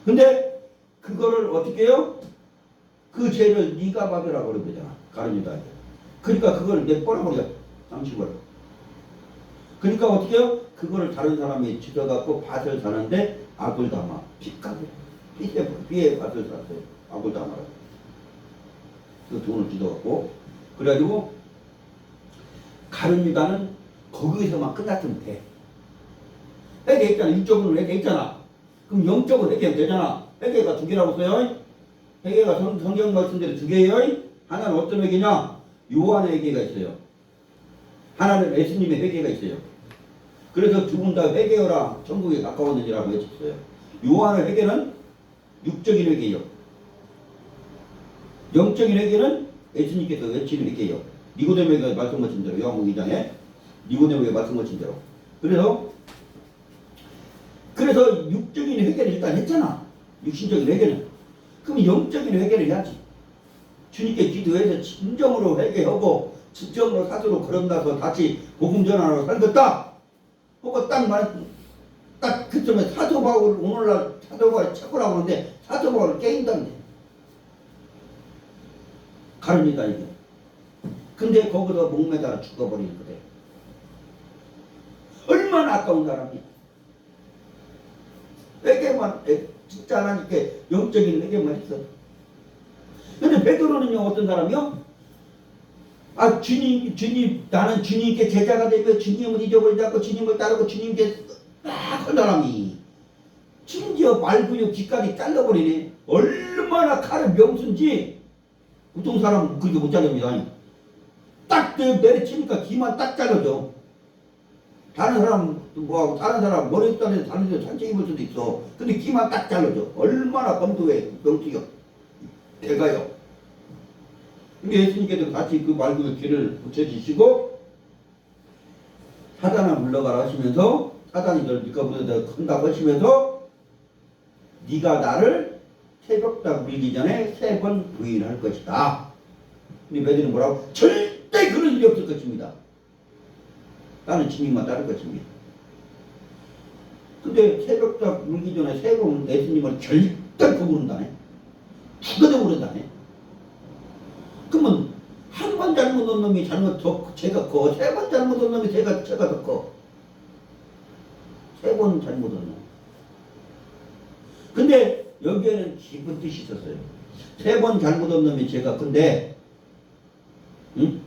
근데 그거를 어떻게 해요? 그 죄를 네가 받으라고 그런 거잖아. 가룟유다에. 그러니까 그걸 내버려버려. 30을. 그러니까 어떻게 해요? 그거를 다른 사람이 지어갖고 밭을 사는데 악을 담아. 빚값을. 피해 밭을 샀어요. 악을 담아라. 그 돈을 빚어갖고. 그래가지고 가룟유다는 거기서만 끝났으면 돼. 회개했잖아. 육적으로 회개했잖아. 그럼 영적으로 회개하면 되잖아. 회개가 두 개라고 써요. 회개가 성경 말씀대로 두 개예요. 하나는 어떤 회개냐? 요한의 회개가 있어요. 하나는 예수님의 회개가 있어요. 그래서 두 분 다 회개하라 천국에 가까웠느니라고 외쳤어요. 요한의 회개는 육적인 회개예요. 영적인 회개는 예수님께서 외치는 회개예요. 니고데모가 말씀하신 대로 요한복음 2장에 니고데모가 말씀하신 대로. 그래서 육적인 회개를 일단 했잖아. 육신적인 회개는. 그럼 영적인 회개를 해야지. 주님께 기도해서 진정으로 회개하고 진정으로 사도로 거듭나서 다시 복음 전하러 살겠다. 그거 딱 그쯤에 사도 바울 오늘날 사도 바울 찾으라고 하는데 사도 바울을 깨인다는데. 가릅니다 이게. 근데 거기서 목매달아 죽어버리는 거래. 얼마나 아까운 사람이. 회개만 진짜 하나님께 영적인 회개만 했어. 근데 베드로는요 어떤 사람이요? 주님 나는 주님께 제자가 되며 주님을 잊어버리지 않고 주님을 따르고 주님께 막 한 사람이 심지어 말구유 귀까지 잘라버리네. 얼마나 칼을 명순지 보통 사람은 그렇게 못 자릅니다. 딱 내리치니까 귀만 딱 잘라져. 다른 사람 뭐하고 다른 사람 머리 따는 다른 데 산책 입을 수도 있어. 근데 귀만 딱 잘라져. 얼마나 검도해 명치가 대가요. 근데 예수님께서 같이 그 말구유 귀를 붙여주시고 사단아 물러가라 하시면서 사단이 널 네가 보다 큰다고 하시면서 네가 나를 새벽다 부리기 전에 3번 부인할 것이다. 근데 베드로는 뭐라고? 절대 그런 일이 없을 것입니다. 나는 주님만 따를 것입니다. 근데 새벽다 물기 전에 3번 예수님을 절대 거부른다네. 죽어도 모른다네. 그러면 한 번 잘못한 놈이 잘못 더 죄가 커. 세 번 잘못한 놈이 죄가 더 커. 세 번 잘못한 놈. 근데 여기에는 깊은 뜻이 있었어요. 세 번 잘못한 놈이 죄가 큰데, 응?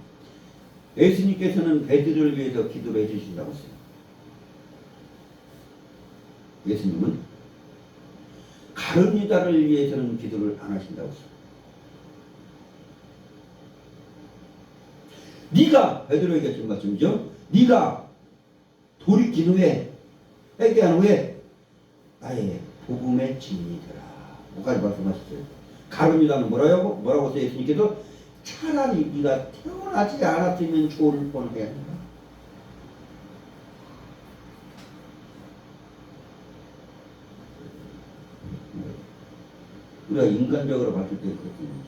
예수님께서는 베드로를 위해서 기도를 해주신다고 했어요. 예수님은 가룟 유다를 위해서는 기도를 안 하신다고 했어요. 네가 베드로에게 하신 말씀이죠. 네가 돌이킨 후에 회개한 후에 나의 복음의 증인이 되라. 뭐까지 말씀하셨어요. 가룟 유다는 뭐라고 써 예수님께서 차라리 네가 태어나지 않았으면 좋을 뻔해. 우리가 인간적으로 봤을 때 그렇거든요.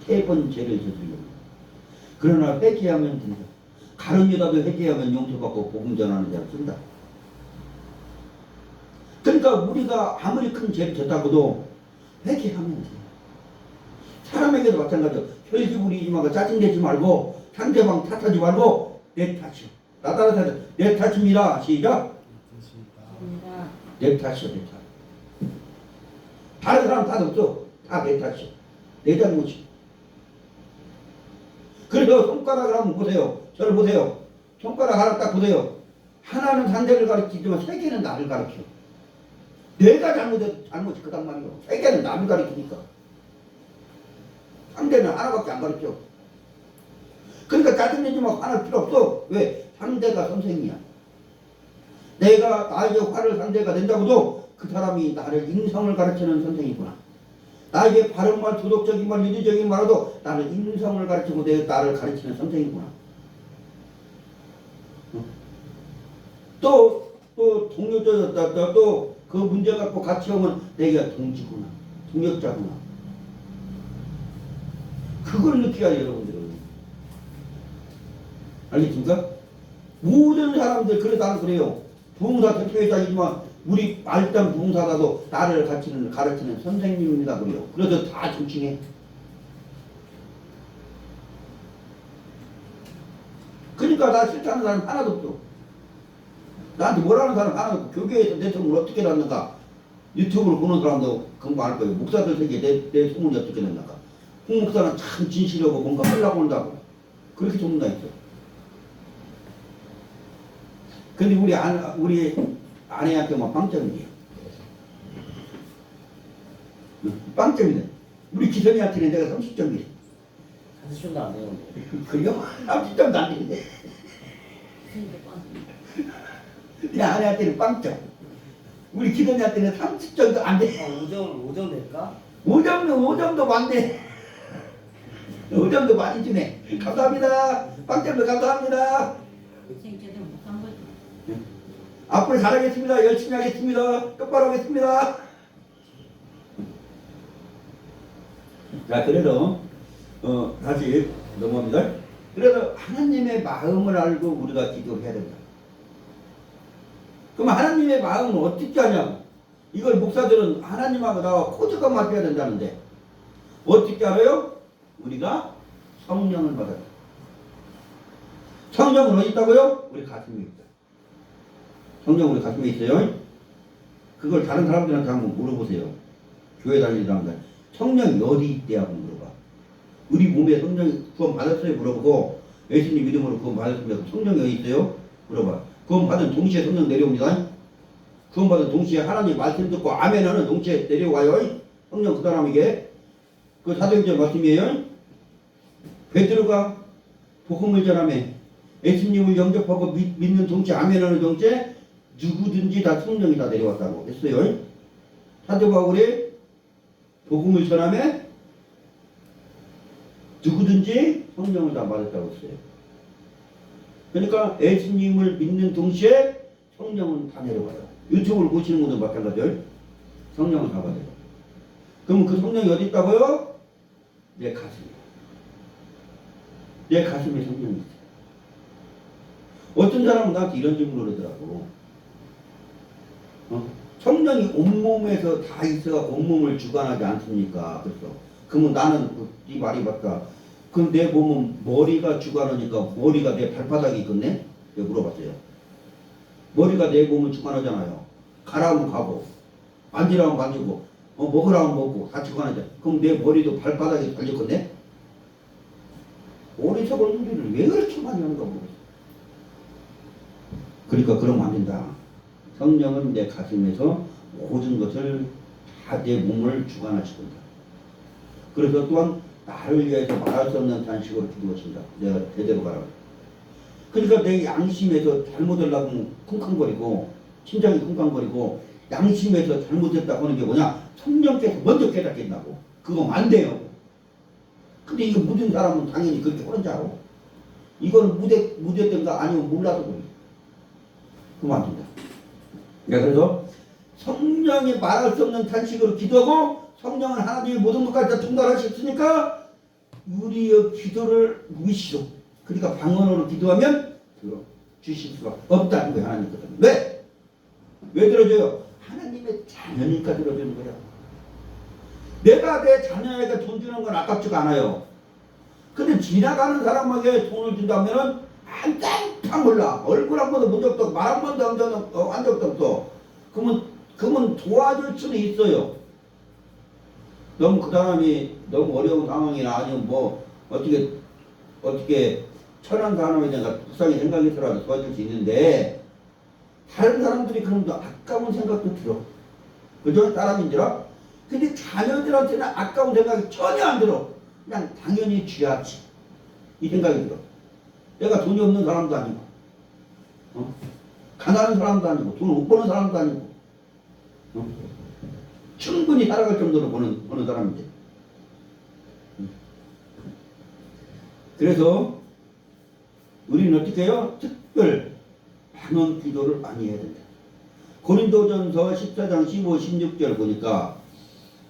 세 번 죄를 저지르고 그러나 회개하면 된다. 가룟 유다도 회개하면 용서받고 복음 전하는 자를 쓴다. 그러니까 우리가 아무리 큰 죄를 졌다고도 회개하면 돼. 사람에게도 마찬가지로 혈기 부리지 말고 짜증내지 말고 상대방 탓하지 말고 내 탓이요. 나 따라서 내 탓입니다. 시작. 내 탓이요. 내 탓. 다른 사람 탓 없어. 다 내 탓이요. 내 잘못이요. 그래서 손가락을 한번 보세요. 저를 보세요. 손가락 하나 딱 보세요. 하나는 상대를 가르치지만 세 개는 나를 가르쳐. 내가 잘못이 그단 말이요. 세 개는 남을 가르치니까. 상대는 하나밖에 안 가르쳐. 그러니까 짜증내지 말고 화낼 필요 없어. 왜? 상대가 선생이야. 내가 나에게 화를 상대가 낸다고도 그 사람이 나를 인성을 가르치는 선생이구나. 나에게 바른 말, 도덕적인 말, 윤리적인 말도 나를 인성을 가르치고 나를 가르치는 선생이구나. 또 동료자였다. 또 그 문제 갖고 같이 오면 내가 동지구나. 동역자구나. 그걸 느껴야 여러분들은. 알겠습니까? 모든 사람들, 그래 나는 그래요. 부흥사 대표회장이지만 우리 말단 부흥사가도 나를 가르치는 선생님입니다. 그래요. 그래서 다 존칭해. 그러니까 나 싫다는 사람 하나도 없어. 나한테 뭐라는 사람 하나도 없고, 교회에서 내 소문을 어떻게 났는가, 유튜브를 보는 사람도 금방 알 거예요. 목사들 세계 내 소문이 어떻게 났는가. 홍 목사는 참 진실하고 뭔가 하려고 한다고 그렇게 소문나 있어. 근데 우리 아내한테만 빵점이에요. 빵점이네. 우리 기선이한테는 내가 30점이래. 30점도 안 돼요. 그래요? 30점도 안 되는데. 내 아내한테는 빵점. 우리 기선이한테는 30점도 안 돼. 5점 될까? 5점도 많네. 5점도 많이 주네. 감사합니다. 빵점도 감사합니다. 앞으로 잘하겠습니다. 열심히 하겠습니다. 똑바로 하겠습니다. 자, 그래도 다시 넘어갑니다. 그래서 하나님의 마음을 알고 우리가 기도를 해야 된다. 그럼 하나님의 마음은 어떻게 하냐고. 이걸 목사들은 하나님하고 나와 코드가 맞춰야 된다는데 어떻게 알아요? 우리가 성령을 받아요. 성령은 어디 있다고요? 우리 가슴에 있다. 성령 우리 가슴에 있어요. 그걸 다른 사람들한테 한번 물어보세요. 교회 다니는 사람들. 성령이 어디 있대? 하고 물어봐. 우리 몸에 성령이 구원 받았어요? 물어보고, 예수님 믿음으로 구원 받았습니다. 성령이 어디 있어요? 물어봐. 구원 받은 동시에 성령 내려옵니다. 구원 받은 동시에 하나님 말씀 듣고 아멘 하는 동시에 내려와요. 성령 그 사람에게. 그 사도행전 말씀이에요. 베드로가 복음을 전하며 예수님을 영접하고 믿는 동시에 아멘 하는 동시에 누구든지 다 성령이 다 내려왔다고 했어요. 사도 바울이 복음을 전하며 누구든지 성령을 다 받았다고 했어요. 그러니까 예수님을 믿는 동시에 성령은 다 내려와요. 유튜브를 보시는 분들 마찬가지예요. 성령을 다 받아요. 그러면 그 성령이 어디 있다고요? 내 가슴에. 내 가슴에 성령이 있어요. 어떤 사람은 나한테 이런 질문을 하더라고. 성령이 온몸에서 다 있어가 온몸을 주관하지 않습니까? 그래서 그러면 나는 이 말이 맞다. 그럼 내 몸은 머리가 주관하니까 머리가 내 발바닥에 있겠네? 내가 물어봤어요. 머리가 내 몸을 주관하잖아요. 가라면 가고 만지라면 만지고 먹으라면 먹고 다 주관하잖아. 그럼 내 머리도 발바닥에 달렸겠네? 어리석은 소리를 왜 그렇게 많이 하는가 모르겠어. 그러니까 그러면 안 된다. 성령은 내 가슴에서 모든 것을 다 내 몸을 주관하시는다. 그래서 또한 나를 위해서 말할 수 없는 단식으로 기도하신다. 내가 대대로 가라고. 그러니까 내 양심에서 잘못하려고 쿵쾅거리고 심장이 쿵쾅거리고 양심에서 잘못했다고 하는 게 뭐냐? 성령께서 먼저 깨닫게 한다고. 그거 안 돼요. 근데 이거 묻은 사람은 당연히 그렇게 하는 줄 알아. 이거는 무대된가 아니면 몰라도 그래. 그러면 안 된다. 그래서 성령이 말할 수 없는 탄식으로 기도하고 성령은 하나님의 모든 것까지 다 통달하셨으니까 우리의 기도를 무시로 그러니까 방언으로 기도하면 들어 주실 수가 없다는 거예요. 하나님께서. 왜? 왜 들어줘요? 하나님의 자녀니까 들어주는 거야. 내가 내 자녀에게 돈 주는 건 아깝지가 않아요. 근데 지나가는 사람에게 돈을 준다면은 안 몰라. 얼굴 한 번도 본 적도 없고 말 한 번도 한 적도 없어. 그러면 도와줄 수는 있어요. 너무 그 사람이 너무 어려운 상황이나 아니면 뭐 어떻게 천한 사람에 대한 불쌍히 생각이 들어도 도와줄 수 있는데 다른 사람들이 그럼 더 아까운 생각도 들어. 그죠? 사람인지라. 근데 자녀들한테는 아까운 생각이 전혀 안 들어. 그냥 당연히 쥐야지. 이 생각이 들어. 내가 돈이 없는 사람도 아니고 가난한 사람도 아니고 돈 못 버는 사람도 아니고 충분히 살아갈 정도로 버는 사람인데. 그래서 우리는 어떻게 해요? 특별 방언 기도를 많이 해야 된다. 고린도전서 14장 15, 16절 보니까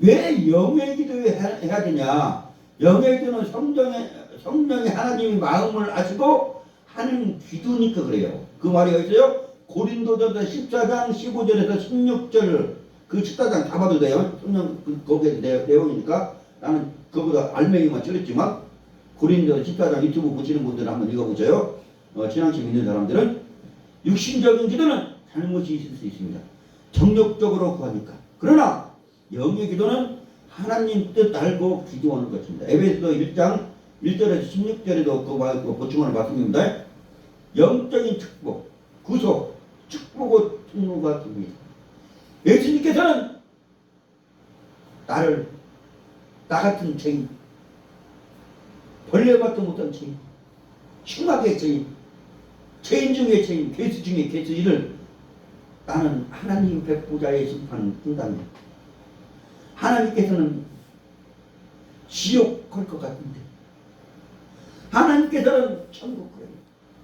왜 영의 기도를 해야 되냐? 영의 기도는 성령의 하나님이 마음을 아시고 하는 기도니까 그래요. 그 말이 어디서요? 고린도전서 14장 15절에서 16절 그 14장 다 봐도 돼요. 성령 거기에 내용이니까 나는 그거보다 알맹이만 찔렀지만 고린도서 14장 유튜브 보시는 분들은 한번 읽어보세요. 신앙심 있는 사람들은 육신적인 기도는 잘못이 있을 수 있습니다. 정력적으로 구하니까. 그러나 영의 기도는 하나님 뜻 알고 기도하는 것입니다. 에베소서 1장 1절에서 16절에도 그 보충하는 말씀입니다. 영적인 축복, 구속, 축복의 통로가 됩니다. 예수님께서는 나 같은 죄인, 벌레밖에 못한 죄인, 흉악의 죄인, 죄인 중에 죄인, 괴수 중에 괴수이를 나는 하나님 백보자의 심판을 한다면 하나님께서는 지옥 갈 것 같은데 하나님께서는 천국 가요.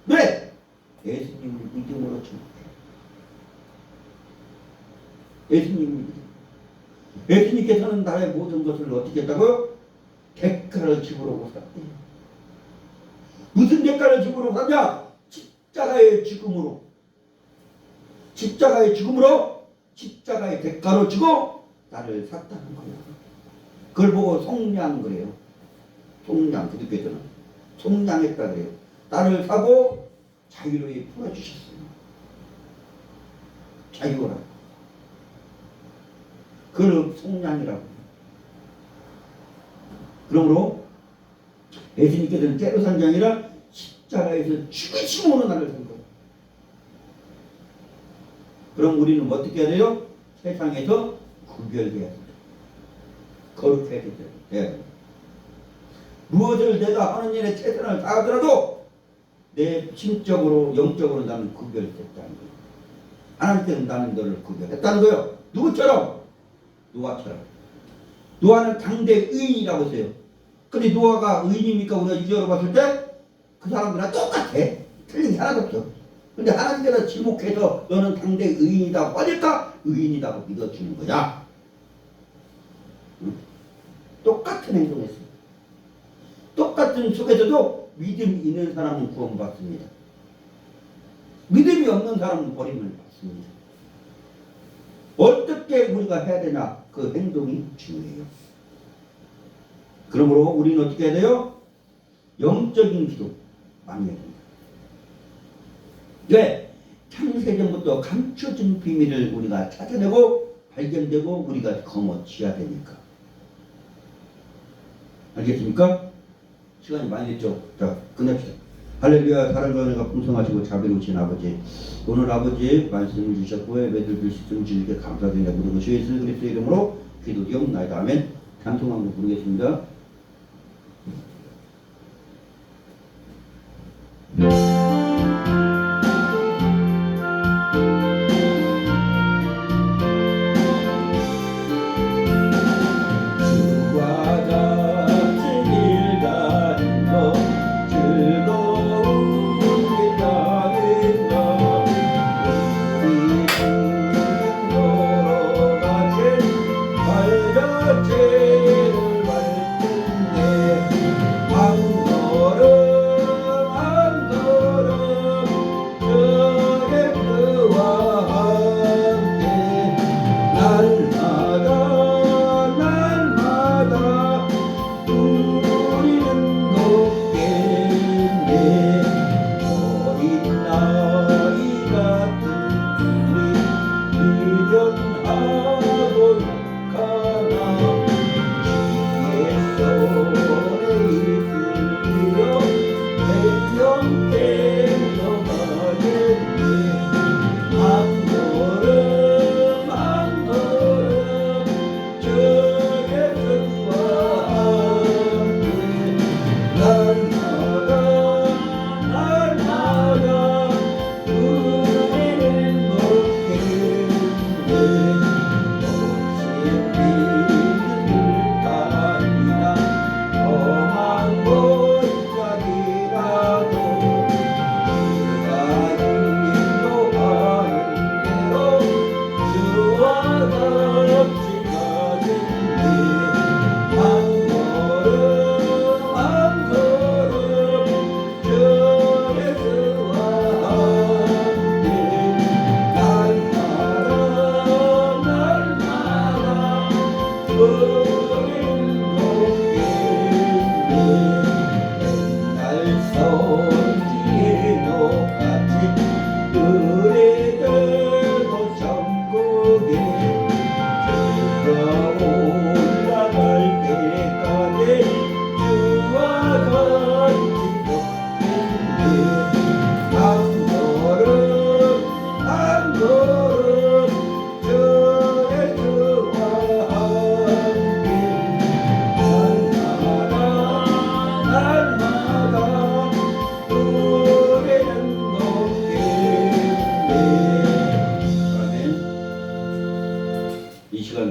왜? 예수님을 믿음으로 천국 가요. 예수님을 믿음. 예수님께서는 나의 모든 것을 어떻게 했다고요? 대가를 지불하고 샀대요. 무슨 대가를 지불하고 샀냐? 십자가의 죽음으로. 십자가의 죽음으로 십자가의 대가로 주고 나를 샀다는 거예요. 그걸 보고 속량 그래요. 속량, 기독교에서는 속량했다 그래요. 나를 사고 자유로이 풀어주셨어요. 자유라. 그걸 속량이라고. 그러므로 예수님께서는 때로 산 게 아니라 십자가에서 죽으심으로 나를 산 거예요. 그럼 우리는 어떻게 해야 돼요? 세상에서 구별돼야 된다. 거룩해야 된다. 무엇을 내가 하는 일에 최선을 다하더라도 내 심적으로 영적으로 나는 구별됐다는 거예요. 하나님께서는 나는 너를 구별했다는 거예요. 누구처럼? 노아처럼. 노아는 당대 의인이라고 했어요. 근데 노아가 의인입니까? 우리가 이적으로 봤을 때 그 사람들이랑 똑같아. 틀린 게 하나도 없어. 근데 하나님께서 지목해서 너는 당대 의인이다 하니까 의인이라고 믿어주는 거야. 응? 똑같은 행동했어. 똑같은 속에서도 믿음이 있는 사람은 구원받습니다. 믿음이 없는 사람은 버림을 받습니다. 어떻게 우리가 해야 되냐? 그 행동이 중요해요. 그러므로 우리는 어떻게 해야 돼요? 영적인 기도 많이 해야 됩니다. 왜? 창세전부터 감춰진 비밀을 우리가 찾아내고 발견되고 우리가 거머쥐어야 되니까. 알겠습니까? 시간이 많이 됐죠? 자, 끝냅시다. 할렐루야. 사랑과 은혜가 풍성하시고 자비로우신 아버지, 오늘 아버지 말씀을 주셨고 예배들 줄 수 있음을 주님께 감사드립니다. 모든 것이 예수 그리스도의 이름으로 기도드리옵나이다. 아멘. 찬송한 거 부르겠습니다.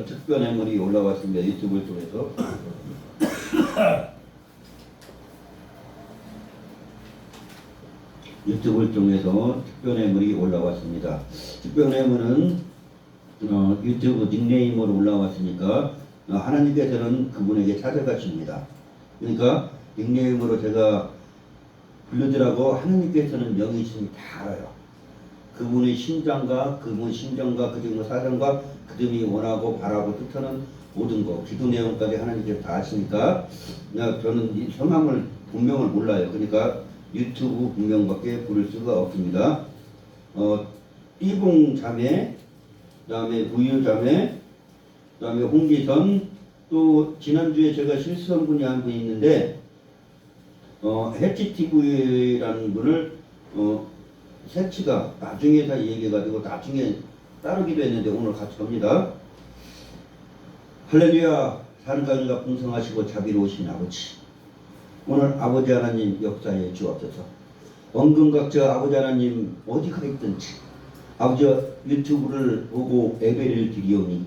특별해물이 올라왔습니다. 유튜브를 통해서. 유튜브를 통해서 특별해물이 올라왔습니다. 특별해물은 유튜브 닉네임으로 올라왔으니까 하나님께서는 그분에게 찾아가십니다. 그러니까 닉네임으로 제가 부르더라고 하나님께서는 영이신이 다 알아요. 그분의 심장과 그분 심정과 그분의 사정과 그분이 원하고 바라고 뜻하는 모든 것 기도 내용까지 하나님께서 다 아시니까 저는 이 성함을 본명을 몰라요. 그러니까 유튜브 본명밖에 부를 수가 없습니다. 띠봉 자매, 그다음에 우유 자매, 그다음에 홍기선, 또 지난주에 제가 실수한 분이 한 분 있는데 해치TV라는 분을 세치가 나중에 다 얘기해가지고 나중에 따르기도 했는데 오늘 같이 합니다. 할렐루야. 사랑과 은혜가 풍성하시고 자비로우신 아버지, 오늘 아버지 하나님 역사에 주옵소서. 원근각자 아버지 하나님 어디가 있든지 아버지 유튜브를 보고 예배를 드리오니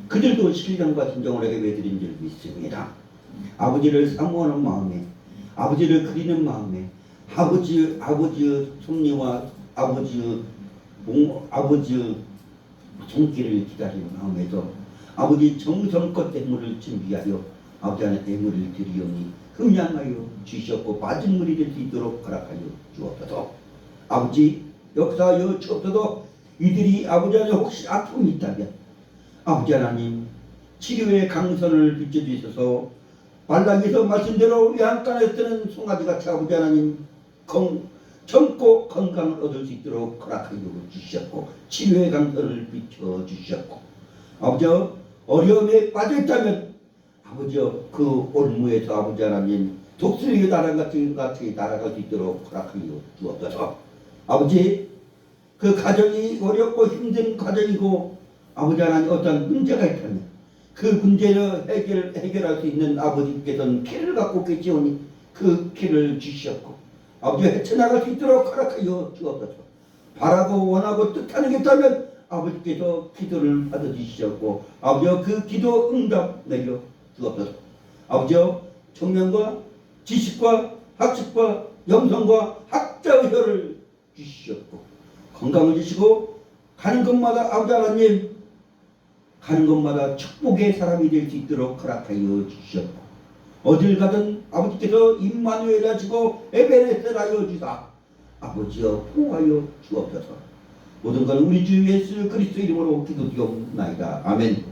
그들도 신령과 진정으로 예배드린 줄 믿습니다. 아버지를 사모하는 마음에, 아버지를 그리는 마음에, 아버지의 섭리와 아버지의 손길을 기다리는 마음에도 아버지 정성껏 애물을 준비하여 아버지 안에 애물을 드리오니 금양하여 주셨고 빠진 물이 될 수 있도록 허락하여 주옵소서. 아버지 역사하여 주옵소서. 이들이 아버지 안에 혹시 아픔이 있다면 아버지 하나님 치료의 강선을 비춰주셔서 발락에서 말씀대로 우리 한간에 뜨는 송아지같이 아버지 하나님 젊고 건강을 얻을 수 있도록 허락하여 주셨고 치료의 강선을 비춰주셨고 아버지 어려움에 빠져있다면 아버지 그 올무에서 아버지 하나님 독수리의 나라같이 날아갈 수 있도록 허락하여 주옵소서. 아버지 그 가정이 어렵고 힘든 가정이고 아버지 하나님 어떤 문제가 있다면 그 문제를 해결할 수 있는 아버지께서는 키를 갖고 계시오니 그 키를 주셨고 아버지 헤쳐나갈 수 있도록 허락하여 주옵소서. 바라고 원하고 뜻하는 게 있다면 아버지께서 기도를 받아주셨고 아버지 그 기도 응답 내려 주옵소서. 아버지 청년과 지식과 학식과 영성과 학자의 혀를 주셨고 건강을 주시고 가는 곳마다 아버지 하나님 가는 곳마다 축복의 사람이 될 수 있도록 허락하여 주셨고 어딜 가든 아버지께서 임마누엘 하시고 에베레스를 하여 주사 아버지여 보호하여 주옵소서. 모든 건 우리 주 예수 그리스도 이름으로 기도드리옵나이다. 아멘.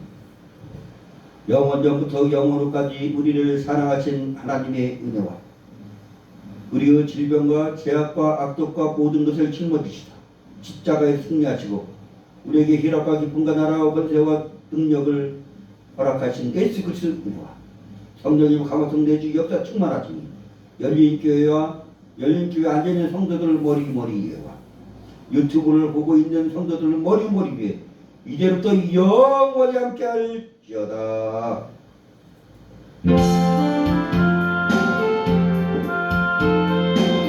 영원전부터 영원으로까지 우리를 사랑하신 하나님의 은혜와 우리의 질병과 죄악과 악독과 모든 것을 짊어지시다 십자가에 승리하시고 우리에게 희락과 기쁨과 나라와 권세와 능력을 허락하신 예수 그리스도의 은혜와 성령님 강화성 내주 역사 충만하시니 열린교회와 열린교회 앉아있는 성도들 머리머리와 유튜브를 보고 있는 성도들 머리머리 위에 이제부터 영원히 함께 할지어다.